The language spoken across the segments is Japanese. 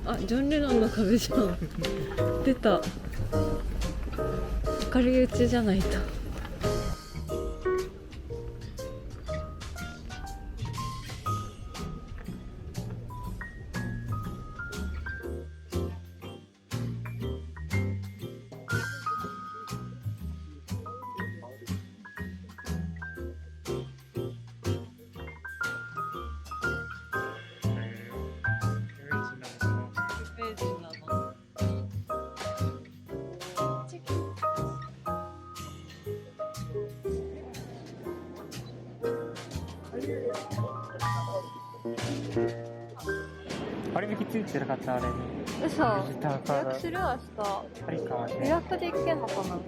あ、ジョン・レノンの壁じゃん。出た。明るいうちじゃないと。割引ついてなかったあれに。嘘。ビジターカード予約する明日。ありかもしれ予ない。約で行けんのかな。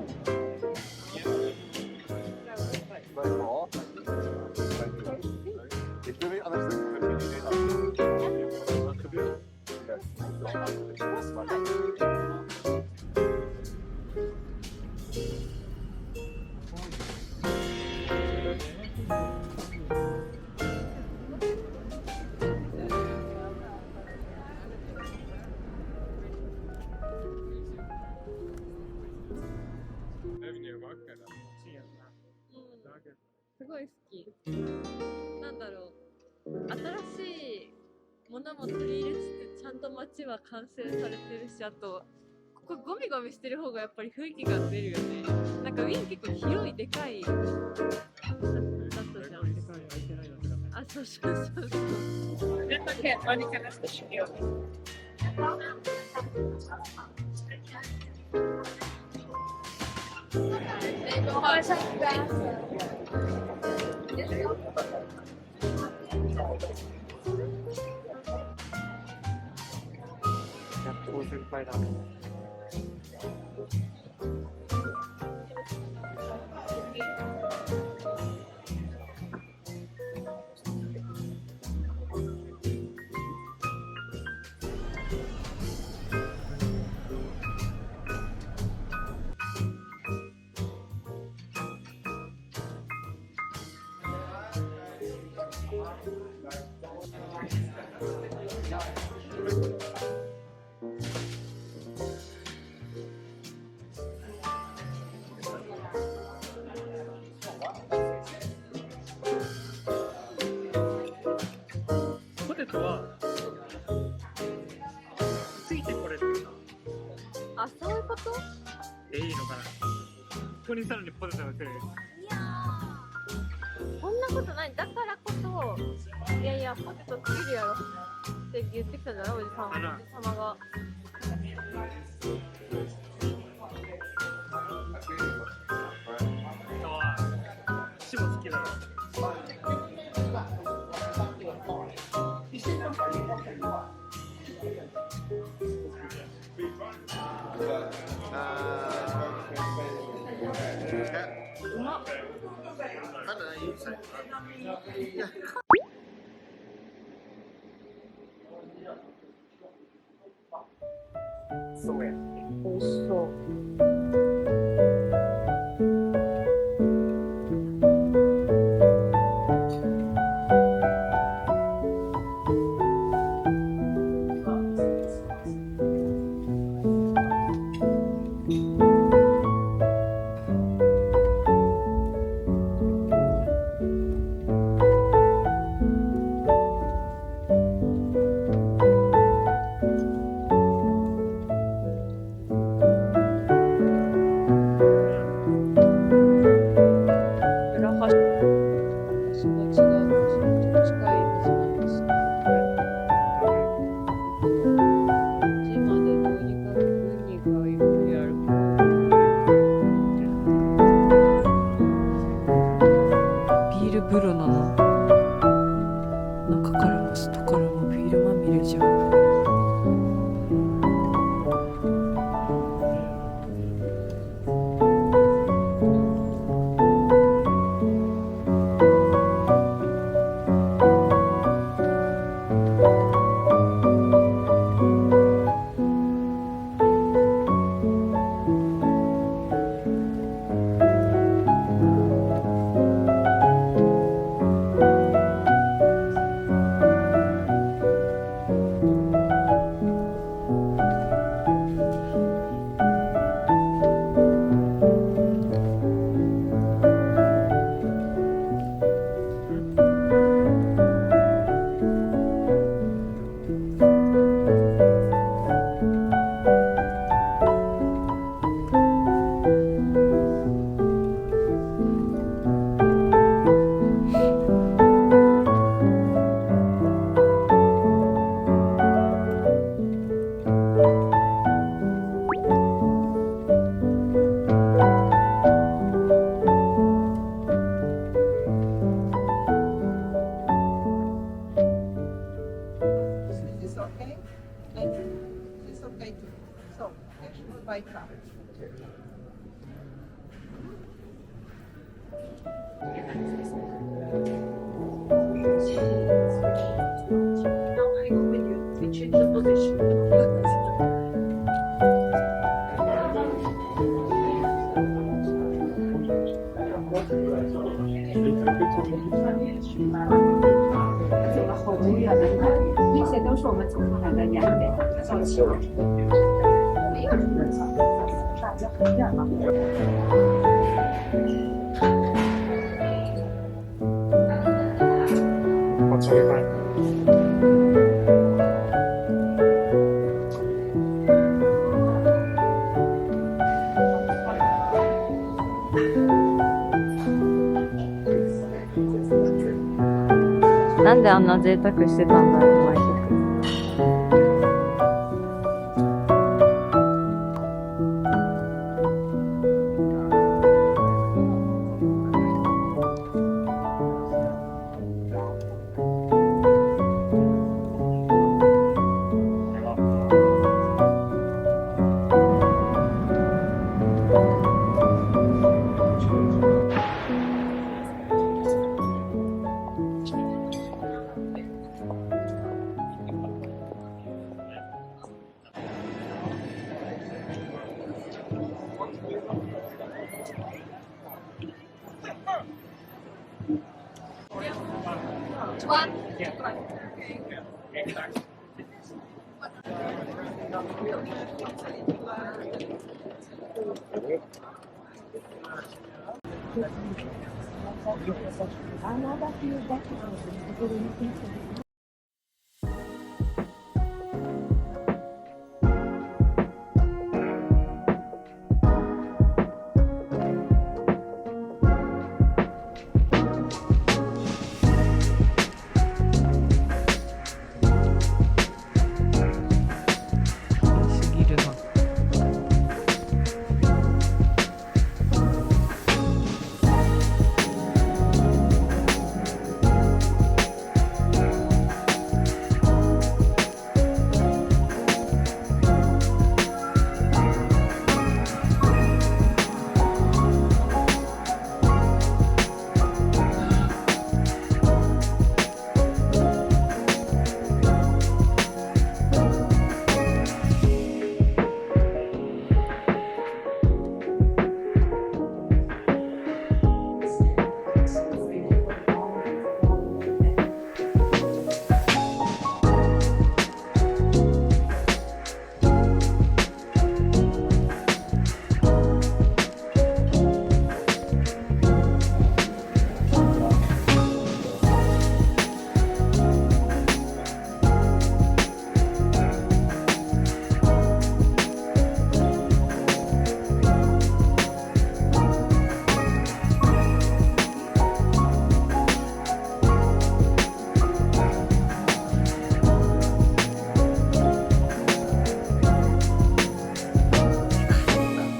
すごい好き。なんだろう。新しいものも取り入れつつ、ちゃんと街は完成されてるし、あと、ここゴミゴミしてる方がやっぱり雰囲気が出るよね。なんかウィーン結構広いでかいだったじゃん。あ、そうそうそうそう。学校先輩だ。ポテトはついてこれってさ、あ、そういうこと？いいのかな。ここにさらにポテトが来る。いやー、そんなことない。だからこそ、いやいや、ポテトつけるやろって言ってきたんじゃない？おじさん、おじ様が。私も好きだろ。うまっ。そうや。美味しそう。这些都是我们祖上来的羊给造起的。大家很远了。好吃饭。なんであんな贅沢してたんだろう、毎食。すぎるな。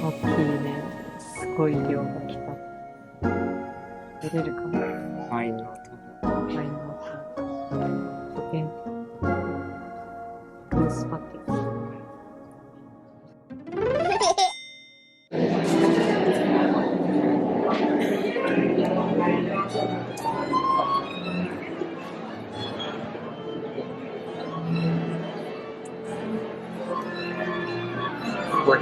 大きいね。すごい量が来た。出れるかな。ワインのワインの音。元気。グースパティ。これ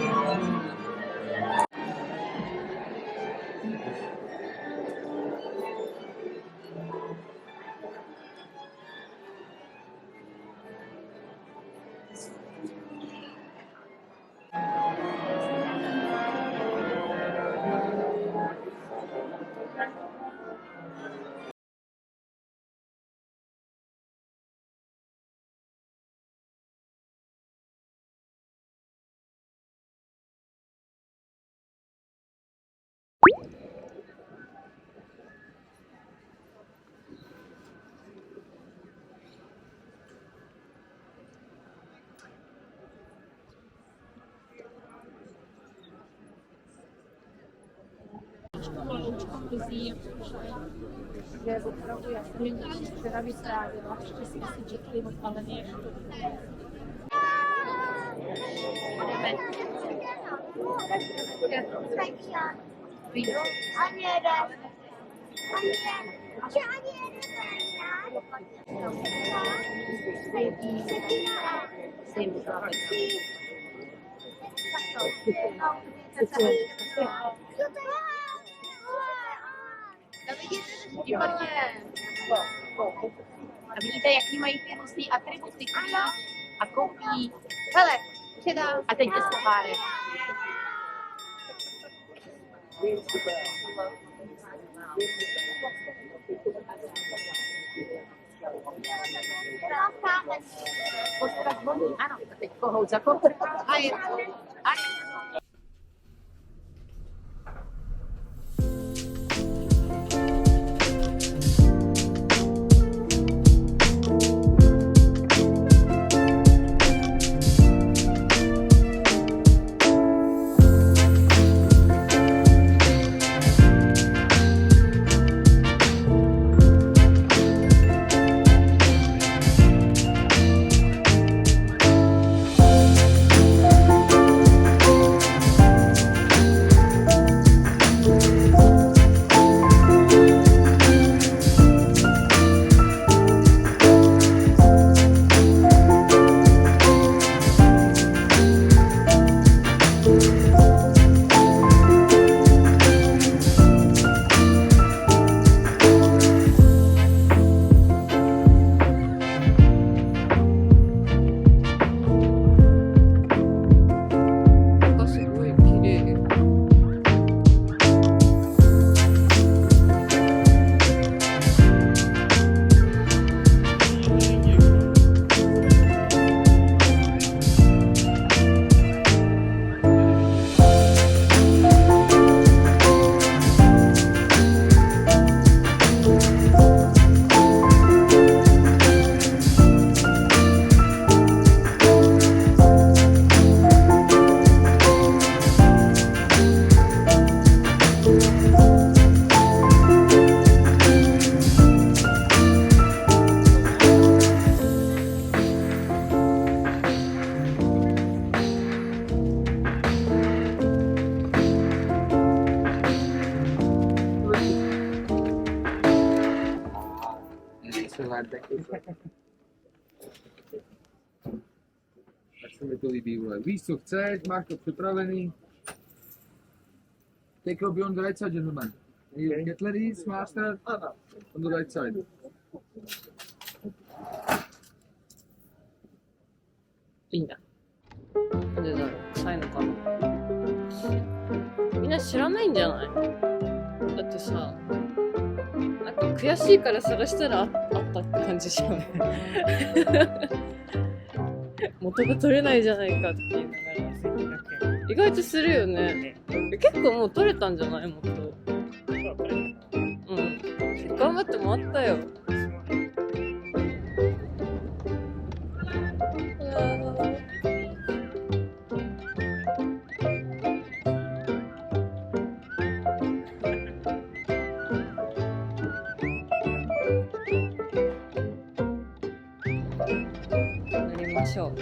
Že opravdu jasně teda vyprávěla, že si dětky odpalený. Jdeme. Vidíte, jaký mají ty různé atributy, a koupí. Hele, předá. A teď to poháry. Postarat voní, ano. A teď kohout za kohout. A je to. Tak se mi to líbí, vole. Víš, co chceš, máš to připravený. Take up on the right side, gentlemen. You get ladies, master, on the right side. いいんだ。なんでだろう、臭いのかな。みんな知らないんじゃない？だってさ、なんか悔しいから探したらあったって感じじゃん。元が取れないじゃないかって言いながら。意外とするよね。結構もう取れたんじゃない？元。うん。頑張ってもらったよ。乗りましょう。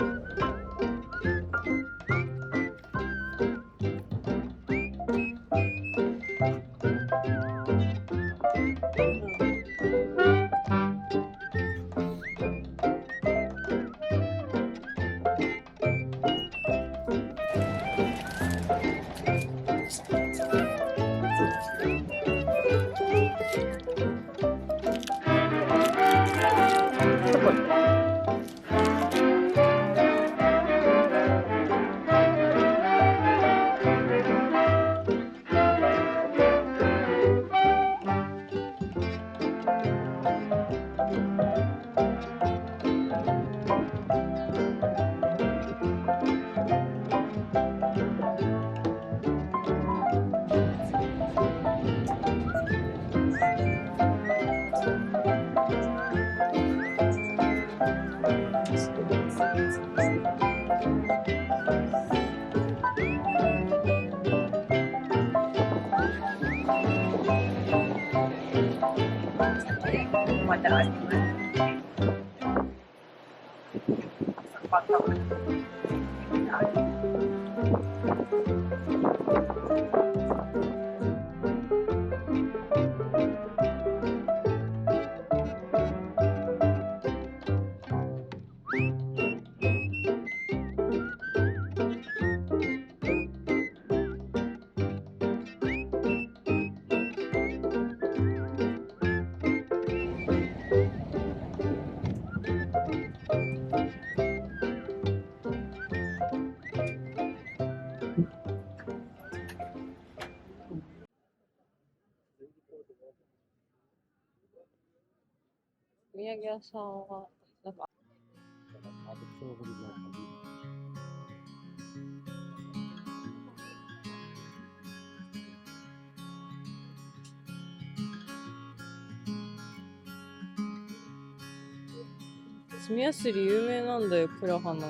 産屋さんは、なんか、住みやすり有名なんだよ、プラハの。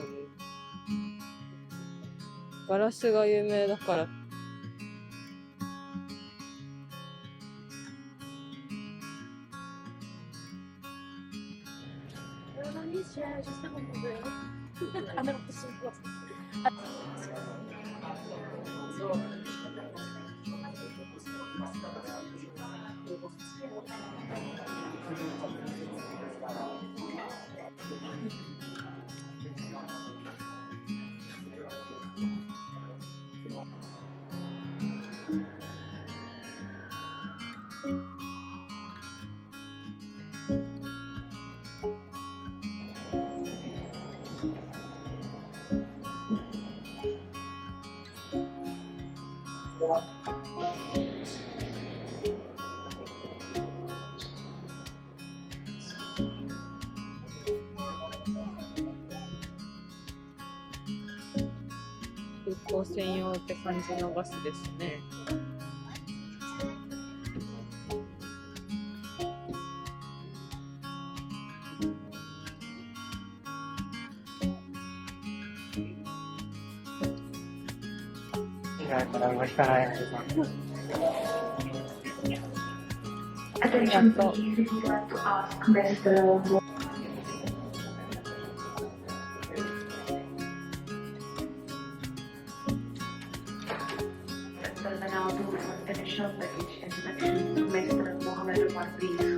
ガラスが有名だから。空港専用って感じのバスですね。やっと。Terminado initial package inspection, Mr. Mohammed Umar, please.